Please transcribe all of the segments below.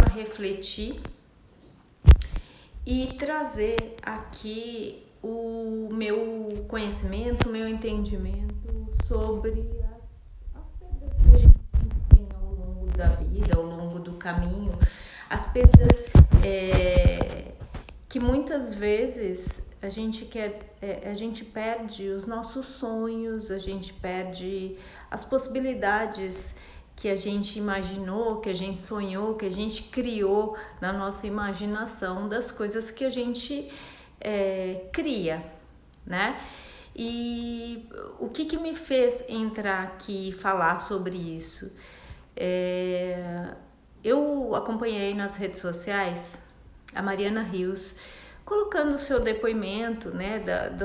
refletir e trazer aqui o meu conhecimento, o meu entendimento sobre as perdas que a gente tem ao longo da vida, ao longo do caminho, as perdas que muitas vezes a gente perde os nossos sonhos, a gente perde as possibilidades que a gente imaginou, que a gente sonhou, que a gente criou na nossa imaginação das coisas que a gente cria, né? E o que me fez entrar aqui e falar sobre isso? Eu acompanhei nas redes sociais a Mariana Rios colocando o seu depoimento, né,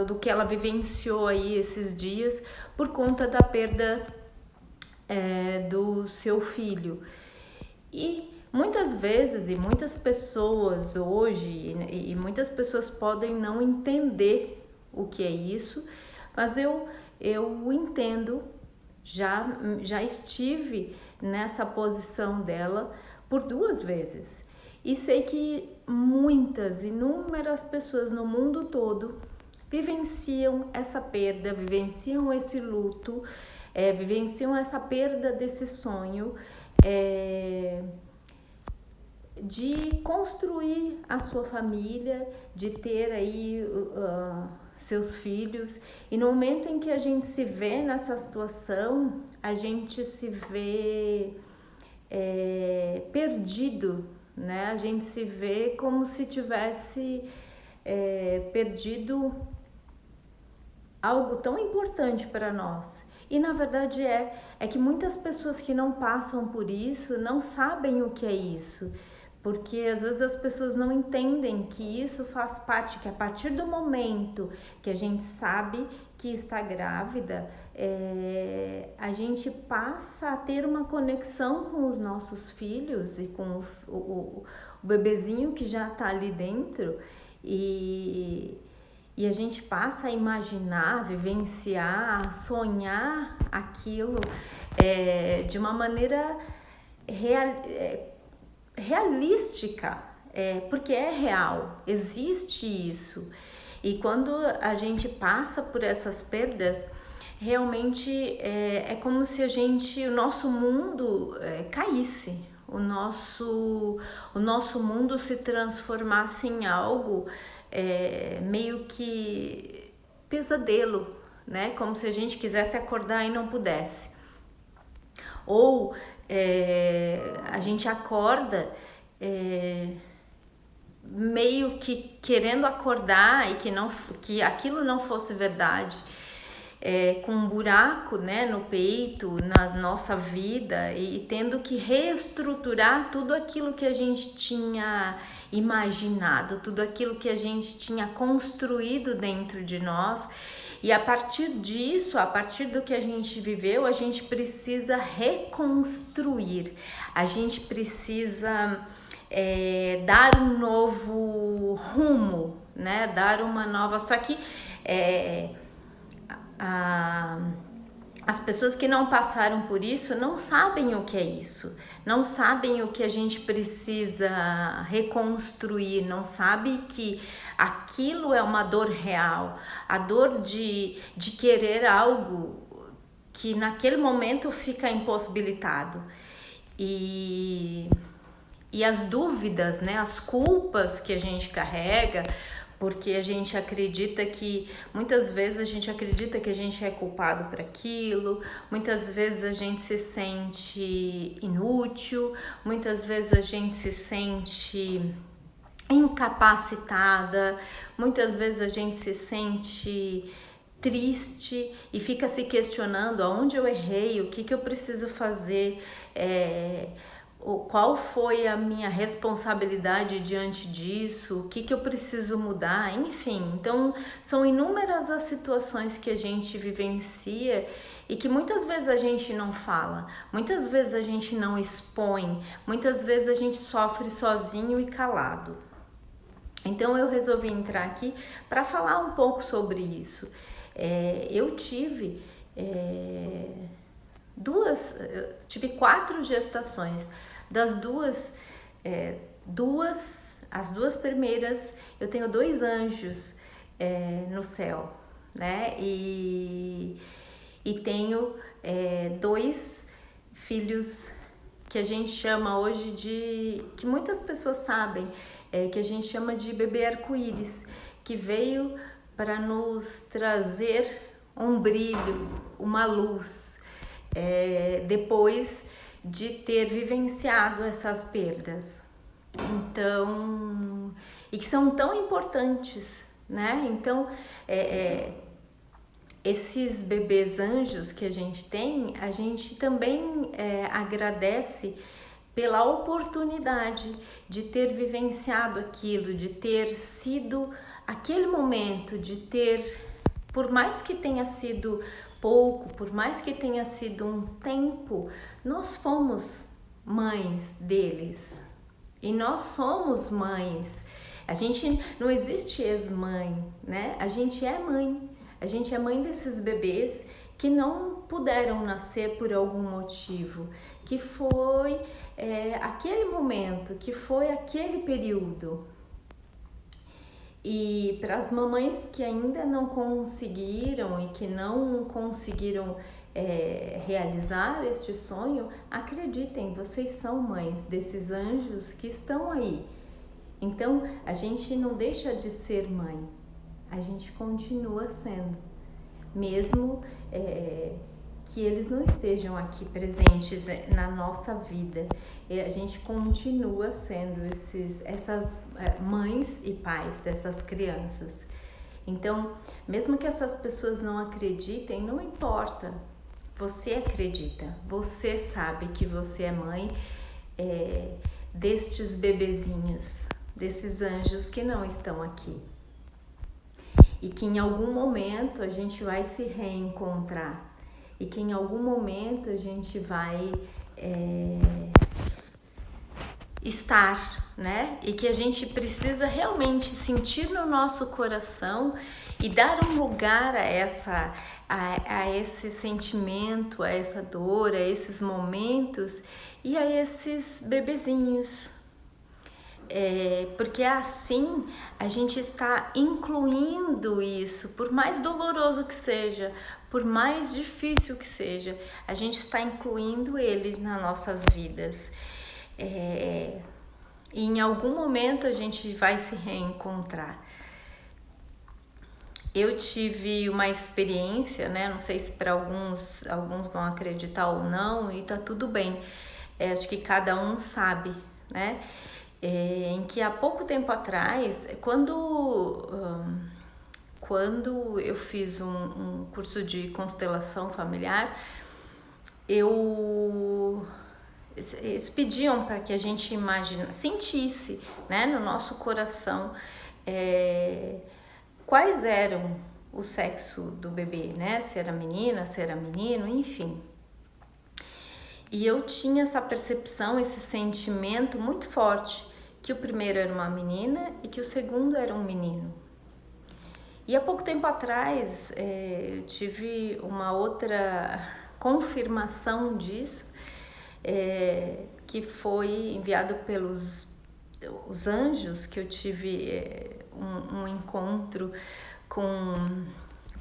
do que ela vivenciou aí esses dias por conta da perda do seu filho. E muitas vezes, e muitas pessoas hoje, e muitas pessoas podem não entender o que é isso, mas eu entendo, já estive nessa posição dela por 2 vezes. E sei que inúmeras pessoas no mundo todo vivenciam essa perda, vivenciam esse luto, vivenciam essa perda desse sonho de construir a sua família, de ter aí seus filhos. E no momento em que a gente se vê nessa situação, a gente se vê perdido, né? A gente se vê como se tivesse perdido algo tão importante para nós. E na verdade é que muitas pessoas que não passam por isso não sabem o que é isso, porque às vezes as pessoas não entendem que isso faz parte, que a partir do momento que a gente sabe que está grávida, a gente passa a ter uma conexão com os nossos filhos e com o bebezinho que já está ali dentro, e a gente passa a imaginar, vivenciar, sonhar aquilo de uma maneira realística, porque é real, existe isso. E quando a gente passa por essas perdas, realmente é como se o nosso mundo caísse, o nosso mundo se transformasse em algo meio que pesadelo, né? Como se a gente quisesse acordar e não pudesse. Ou a gente acorda meio que querendo acordar e que aquilo não fosse verdade, com um buraco, né, no peito, na nossa vida, e tendo que reestruturar tudo aquilo que a gente tinha imaginado, tudo aquilo que a gente tinha construído dentro de nós. E a partir disso, a partir do que a gente viveu, a gente precisa reconstruir, a gente precisa dar um novo rumo, né? Dar uma nova. Só que as pessoas que não passaram por isso não sabem o que é isso, não sabem o que a gente precisa reconstruir, não sabem que aquilo é uma dor real, a dor de querer algo que naquele momento fica impossibilitado. E as dúvidas, né, as culpas que a gente carrega, porque a gente acredita que, muitas vezes a gente acredita que a gente é culpado por aquilo, muitas vezes a gente se sente inútil, muitas vezes a gente se sente incapacitada, muitas vezes a gente se sente triste e fica se questionando aonde eu errei, o que eu preciso fazer, qual foi a minha responsabilidade diante disso, o que eu preciso mudar, enfim. Então, são inúmeras as situações que a gente vivencia e que muitas vezes a gente não fala, muitas vezes a gente não expõe, muitas vezes a gente sofre sozinho e calado. Então, eu resolvi entrar aqui para falar um pouco sobre isso. Eu tive tive 4 gestações. Das 2, as duas primeiras, eu tenho 2 anjos no céu, né? E tenho 2 filhos que a gente chama hoje que muitas pessoas sabem, que a gente chama de bebê arco-íris, que veio para nos trazer um brilho, uma luz, depois de ter vivenciado essas perdas. Então, e que são tão importantes, né? Então, esses bebês anjos que a gente tem, a gente também agradece pela oportunidade de ter vivenciado aquilo, de ter sido aquele momento, de ter, por mais que tenha sido pouco, por mais que tenha sido um tempo, nós fomos mães deles. E nós somos mães. A gente não existe ex-mãe, né? A gente é mãe. A gente é mãe desses bebês que não puderam nascer por algum motivo, que foi aquele momento, que foi aquele período. E para as mamães que ainda não conseguiram e que não conseguiram realizar este sonho, acreditem, vocês são mães desses anjos que estão aí. Então, a gente não deixa de ser mãe, a gente continua sendo, mesmo que eles não estejam aqui presentes na nossa vida. A gente continua sendo essas mães e pais dessas crianças. Então, mesmo que essas pessoas não acreditem, não importa. Você acredita, você sabe que você é mãe destes bebezinhos, desses anjos que não estão aqui. E que em algum momento a gente vai se reencontrar. E que em algum momento a gente vai estar, né? E que a gente precisa realmente sentir no nosso coração e dar um lugar a esse sentimento, a essa dor, a esses momentos e a esses bebezinhos. Porque assim a gente está incluindo isso, por mais doloroso que seja, por mais difícil que seja, a gente está incluindo ele nas nossas vidas. E em algum momento a gente vai se reencontrar. Eu tive uma experiência, né? Não sei se para alguns vão acreditar ou não, e tá tudo bem. Acho que cada um sabe, né? Em que há pouco tempo atrás, quando eu fiz um curso de constelação familiar, eles pediam para que a gente sentisse, né, no nosso coração quais eram o sexo do bebê, né? Se era menina, se era menino, enfim. E eu tinha essa percepção, esse sentimento muito forte, que o primeiro era uma menina e que o segundo era um menino. E há pouco tempo atrás eu tive uma outra confirmação disso, que foi enviado pelos os anjos, que eu tive um encontro com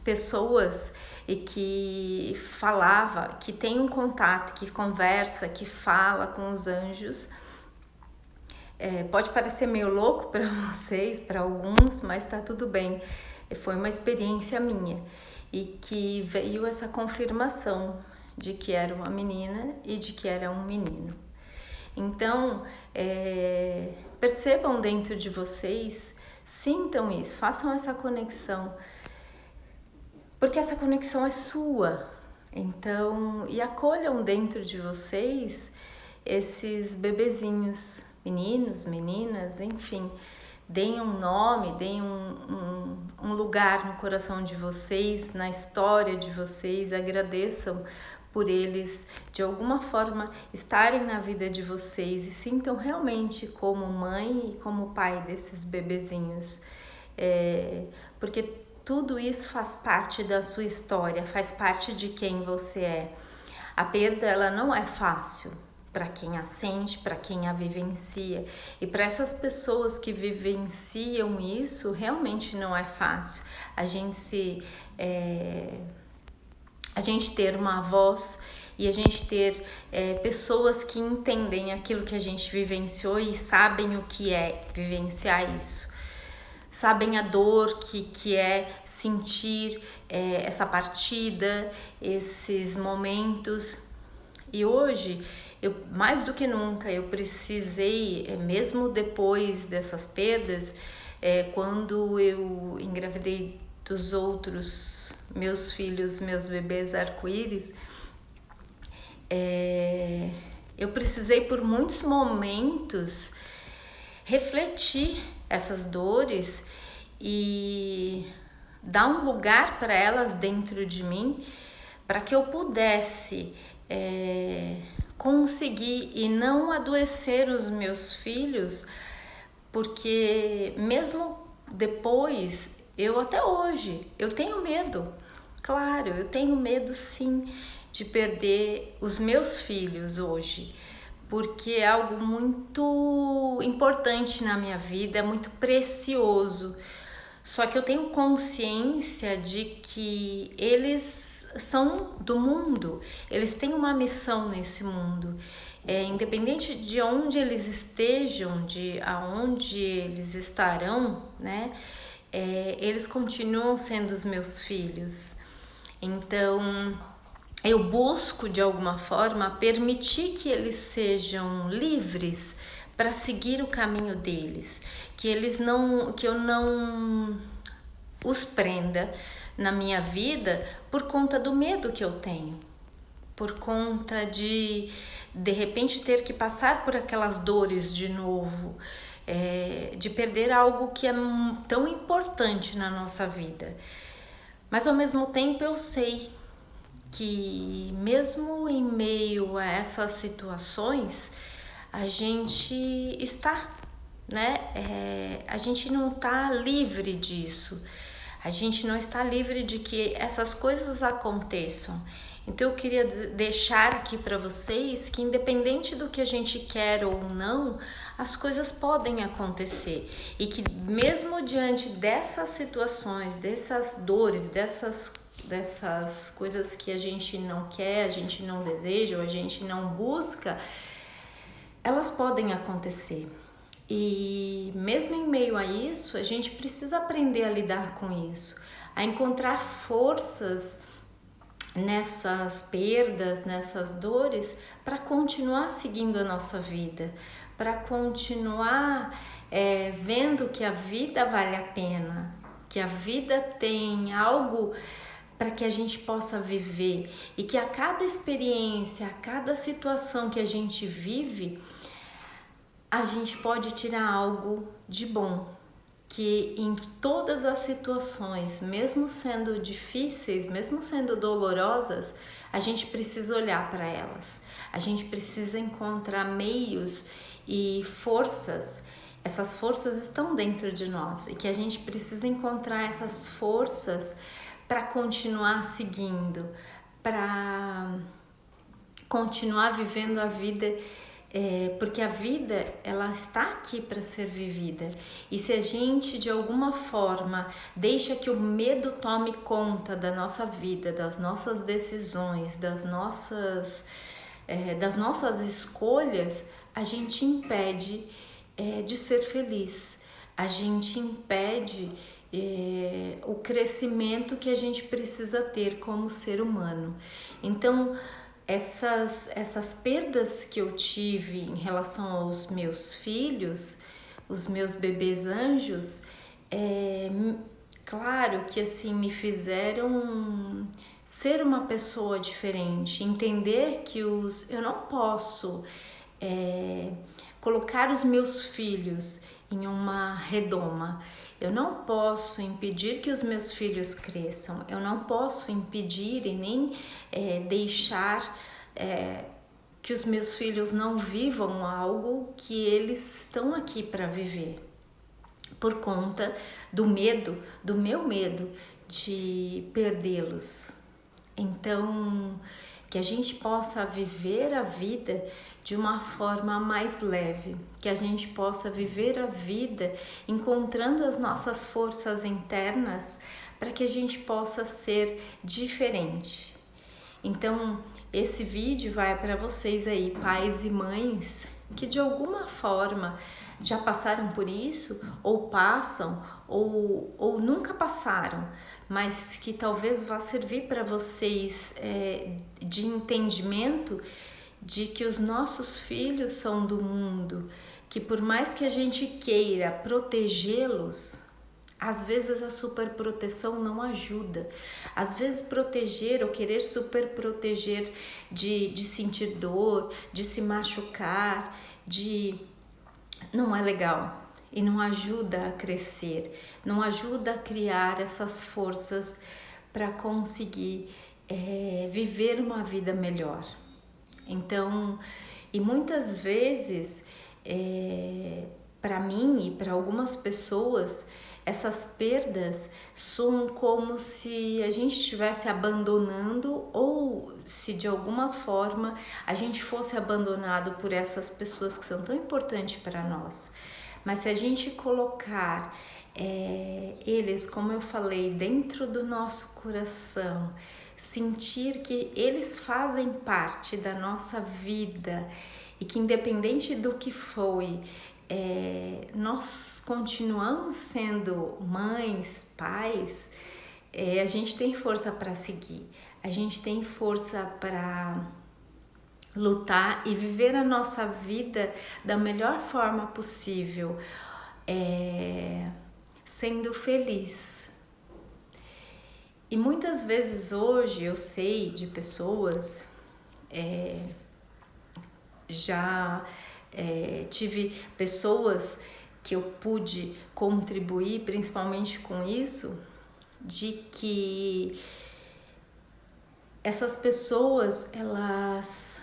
pessoas e que falava, que tem um contato, que conversa, que fala com os anjos. Pode parecer meio louco para vocês, para alguns, mas tá tudo bem. Foi uma experiência minha e que veio essa confirmação de que era uma menina e de que era um menino. Então, percebam dentro de vocês, sintam isso, façam essa conexão, porque essa conexão é sua. Então, e acolham dentro de vocês esses bebezinhos, meninos, meninas, enfim, deem um nome, deem um lugar no coração de vocês, na história de vocês, agradeçam por eles de alguma forma estarem na vida de vocês e sintam realmente como mãe e como pai desses bebezinhos, porque tudo isso faz parte da sua história, faz parte de quem você é. A perda, ela não é fácil, para quem a sente, para quem a vivencia. E para essas pessoas que vivenciam isso, realmente não é fácil. A gente ter uma voz e a gente ter pessoas que entendem aquilo que a gente vivenciou e sabem o que é vivenciar isso. Sabem a dor que é sentir essa partida, esses momentos. E hoje, mais do que nunca, eu precisei, mesmo depois dessas perdas, quando eu engravidei dos outros meus filhos, meus bebês arco-íris, eu precisei por muitos momentos refletir essas dores e dar um lugar para elas dentro de mim, para que eu pudesse conseguir e não adoecer os meus filhos, porque mesmo depois, até hoje, eu tenho medo. Claro, eu tenho medo sim de perder os meus filhos hoje, porque é algo muito importante na minha vida, é muito precioso. Só que eu tenho consciência de que eles são do mundo, eles têm uma missão nesse mundo. Independente de onde eles estejam, de aonde eles estarão, né? Eles continuam sendo os meus filhos. Então, eu busco de alguma forma permitir que eles sejam livres para seguir o caminho deles, que eu não os prenda na minha vida por conta do medo que eu tenho, por conta de repente ter que passar por aquelas dores de novo, de perder algo que é tão importante na nossa vida. Mas ao mesmo tempo eu sei que mesmo em meio a essas situações, a gente está, né? A gente não está livre disso. A gente não está livre de que essas coisas aconteçam. Então eu queria deixar aqui para vocês que independente do que a gente quer ou não, as coisas podem acontecer. E que mesmo diante dessas situações, dessas dores, dessas coisas que a gente não quer, a gente não deseja, ou a gente não busca, elas podem acontecer. E mesmo em meio a isso, a gente precisa aprender a lidar com isso, a encontrar forças nessas perdas, nessas dores, para continuar seguindo a nossa vida, para continuar vendo que a vida vale a pena, que a vida tem algo para que a gente possa viver e que a cada experiência, a cada situação que a gente vive, a gente pode tirar algo de bom, que em todas as situações, mesmo sendo difíceis, mesmo sendo dolorosas, a gente precisa olhar para elas, a gente precisa encontrar meios e forças. Essas forças estão dentro de nós e que a gente precisa encontrar essas forças para continuar seguindo, para continuar vivendo a vida, porque a vida ela está aqui para ser vivida. E se a gente de alguma forma deixa que o medo tome conta da nossa vida, das nossas decisões, das nossas escolhas, a gente impede de ser feliz, a gente impede o crescimento que a gente precisa ter como ser humano. Então, essas perdas que eu tive em relação aos meus filhos, os meus bebês anjos, claro que assim me fizeram ser uma pessoa diferente, entender que eu não posso colocar os meus filhos em uma redoma. Eu não posso impedir que os meus filhos cresçam, eu não posso impedir e nem deixar que os meus filhos não vivam algo que eles estão aqui para viver, por conta do meu medo de perdê-los. Então, que a gente possa viver a vida de uma forma mais leve, que a gente possa viver a vida encontrando as nossas forças internas para que a gente possa ser diferente. Então, esse vídeo vai para vocês aí, pais e mães, que de alguma forma já passaram por isso, ou passam, ou nunca passaram, mas que talvez vá servir para vocês de entendimento de que os nossos filhos são do mundo, que por mais que a gente queira protegê-los, às vezes a superproteção não ajuda. Às vezes proteger ou querer superproteger de sentir dor, de se machucar, não é legal e não ajuda a crescer, não ajuda a criar essas forças para conseguir viver uma vida melhor. Então, e muitas vezes, para mim e para algumas pessoas, essas perdas são como se a gente estivesse abandonando ou se de alguma forma a gente fosse abandonado por essas pessoas que são tão importantes para nós. Mas se a gente colocar eles, como eu falei, dentro do nosso coração, sentir que eles fazem parte da nossa vida e que independente do que foi, nós continuamos sendo mães, pais, a gente tem força para seguir, a gente tem força para lutar e viver a nossa vida da melhor forma possível, sendo feliz. E muitas vezes hoje eu sei de pessoas, tive pessoas que eu pude contribuir principalmente com isso, de que essas pessoas, elas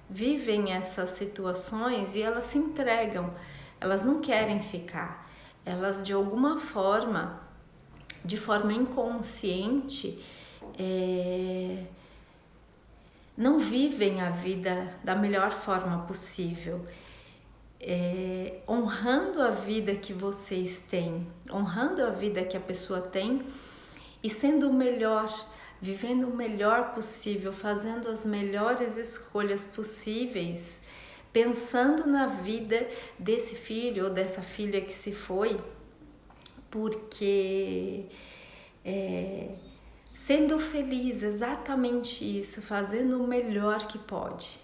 vivem essas situações e elas se entregam, elas não querem ficar, elas de alguma forma, de forma inconsciente, não vivem a vida da melhor forma possível, honrando a vida que vocês têm, honrando a vida que a pessoa tem e sendo o melhor, vivendo o melhor possível, fazendo as melhores escolhas possíveis, pensando na vida desse filho ou dessa filha que se foi, porque sendo feliz, exatamente isso, fazendo o melhor que pode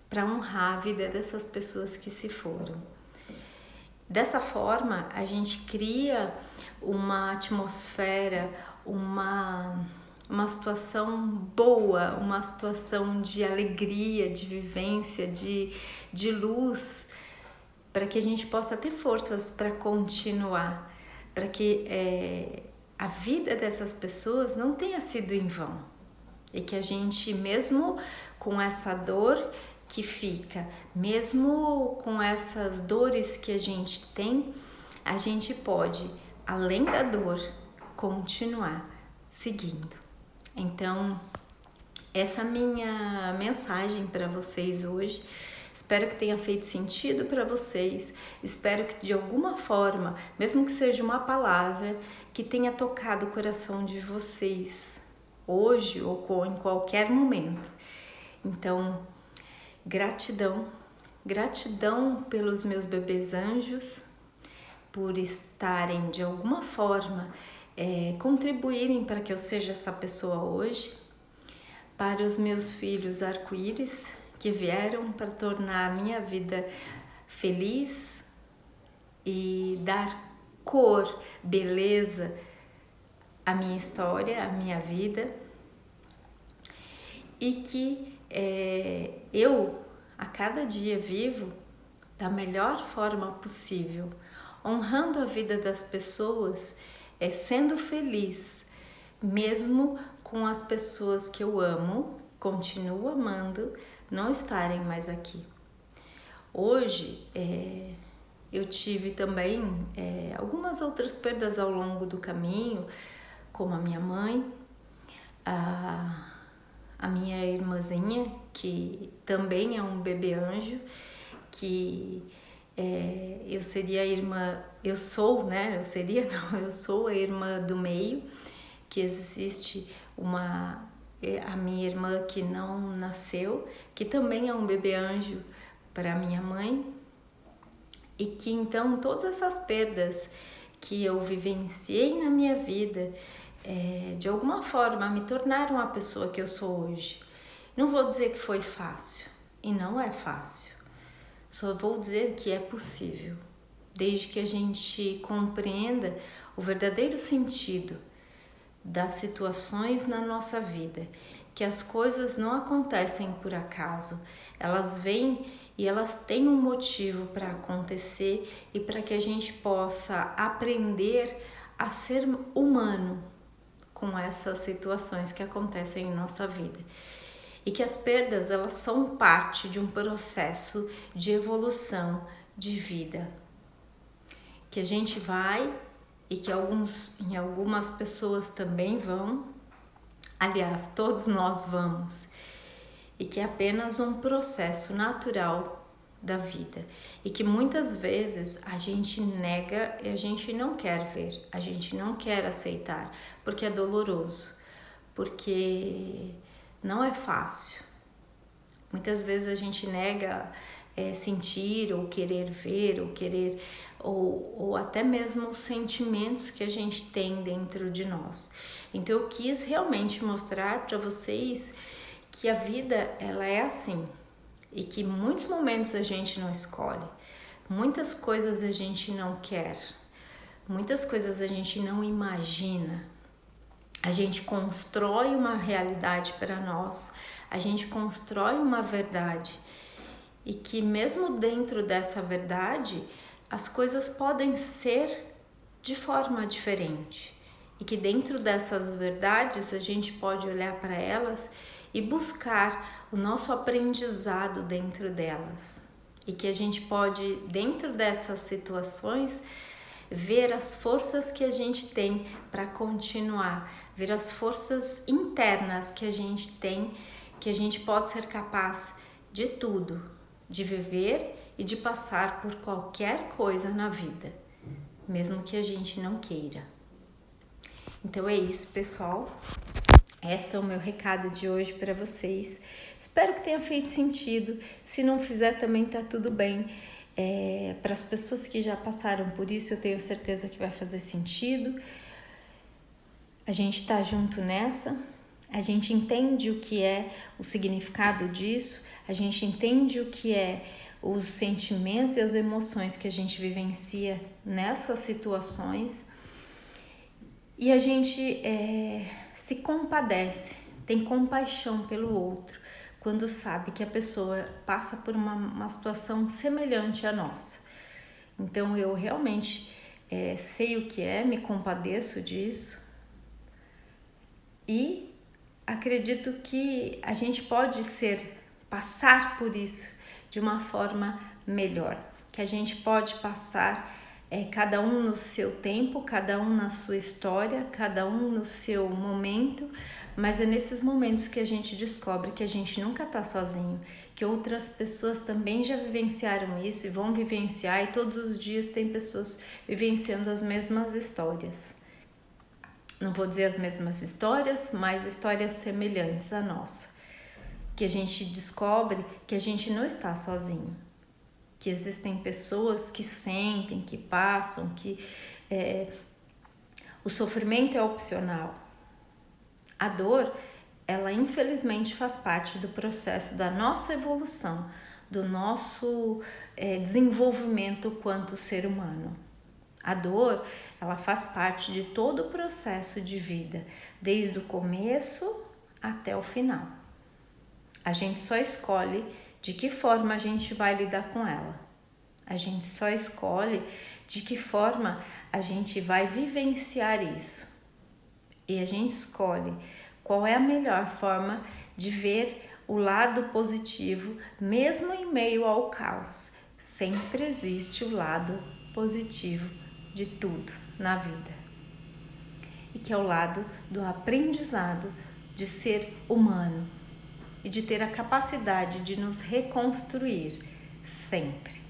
para honrar a vida dessas pessoas que se foram. Dessa forma, a gente cria uma atmosfera, uma situação boa, uma situação de alegria, de vivência, de luz, para que a gente possa ter forças para continuar, para que a vida dessas pessoas não tenha sido em vão. E que a gente, mesmo com essa dor que fica, mesmo com essas dores que a gente tem, a gente pode, além da dor, continuar seguindo. Então, essa é a minha mensagem para vocês hoje. Espero que tenha feito sentido para vocês. Espero que de alguma forma, mesmo que seja uma palavra, que tenha tocado o coração de vocês hoje ou em qualquer momento. Então, gratidão pelos meus bebês anjos, por estarem de alguma forma contribuírem para que eu seja essa pessoa hoje, para os meus filhos arco-íris que vieram para tornar a minha vida feliz e dar cor, beleza à minha história, à minha vida, e que eu a cada dia vivo da melhor forma possível, honrando a vida das pessoas, sendo feliz, mesmo com as pessoas que eu amo, continuo amando, não estarem mais aqui. Hoje eu tive também algumas outras perdas ao longo do caminho, como a minha mãe, a minha irmãzinha, que também é um bebê anjo, que eu seria a irmã, eu sou, né? Eu seria, não, eu sou a irmã do meio, que existe a minha irmã que não nasceu, que também é um bebê anjo para minha mãe, e que então todas essas perdas que eu vivenciei na minha vida, de alguma forma me tornaram a pessoa que eu sou hoje. Não vou dizer que foi fácil, e não é fácil, só vou dizer que é possível, desde que a gente compreenda o verdadeiro sentido das situações na nossa vida, que as coisas não acontecem por acaso, elas vêm e elas têm um motivo para acontecer e para que a gente possa aprender a ser humano com essas situações que acontecem em nossa vida. E que as perdas, elas são parte de um processo de evolução de vida, que a gente vai e que em algumas pessoas também vão, aliás, todos nós vamos, e que é apenas um processo natural da vida, e que muitas vezes a gente nega e a gente não quer ver, a gente não quer aceitar, porque é doloroso, porque não é fácil. Muitas vezes a gente nega sentir ou querer ver ou até mesmo os sentimentos que a gente tem dentro de nós. Então eu quis realmente mostrar para vocês que a vida ela é assim e que muitos momentos a gente não escolhe, muitas coisas a gente não quer, muitas coisas a gente não imagina. A gente constrói uma realidade para nós, a gente constrói uma verdade, e que mesmo dentro dessa verdade as coisas podem ser de forma diferente, e que dentro dessas verdades a gente pode olhar para elas e buscar o nosso aprendizado dentro delas, e que a gente pode, dentro dessas situações, ver as forças que a gente tem para continuar, ver as forças internas que a gente tem, que a gente pode ser capaz de tudo, de viver e de passar por qualquer coisa na vida, mesmo que a gente não queira. Então é isso, pessoal. Este é o meu recado de hoje para vocês. Espero que tenha feito sentido. Se não fizer, também tá tudo bem. Para as pessoas que já passaram por isso, eu tenho certeza que vai fazer sentido. A gente está junto nessa, a gente entende o que é o significado disso, a gente entende o que é os sentimentos e as emoções que a gente vivencia nessas situações, e a gente se compadece, tem compaixão pelo outro, quando sabe que a pessoa passa por uma situação semelhante à nossa. Então eu realmente sei o que é, me compadeço disso e acredito que a gente pode passar por isso de uma forma melhor, que a gente pode passar cada um no seu tempo, cada um na sua história, cada um no seu momento, mas é nesses momentos que a gente descobre que a gente nunca está sozinho, que outras pessoas também já vivenciaram isso e vão vivenciar, e todos os dias tem pessoas vivenciando as mesmas histórias. Não vou dizer as mesmas histórias, mas histórias semelhantes à nossa, que a gente descobre que a gente não está sozinho, que existem pessoas que sentem, que passam, que o sofrimento é opcional. A dor, ela infelizmente faz parte do processo da nossa evolução, do nosso desenvolvimento quanto ser humano. A dor, ela faz parte de todo o processo de vida, desde o começo até o final. A gente só escolhe de que forma a gente vai lidar com ela. A gente só escolhe de que forma a gente vai vivenciar isso. E a gente escolhe qual é a melhor forma de ver o lado positivo, mesmo em meio ao caos. Sempre existe o lado positivo de tudo na vida, e que é o lado do aprendizado de ser humano, e de ter a capacidade de nos reconstruir sempre.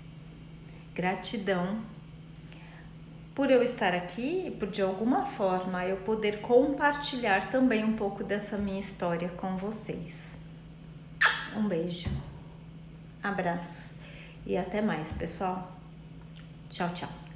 Gratidão por eu estar aqui e por de alguma forma eu poder compartilhar também um pouco dessa minha história com vocês. Um beijo, abraço e até mais, pessoal. Tchau, tchau.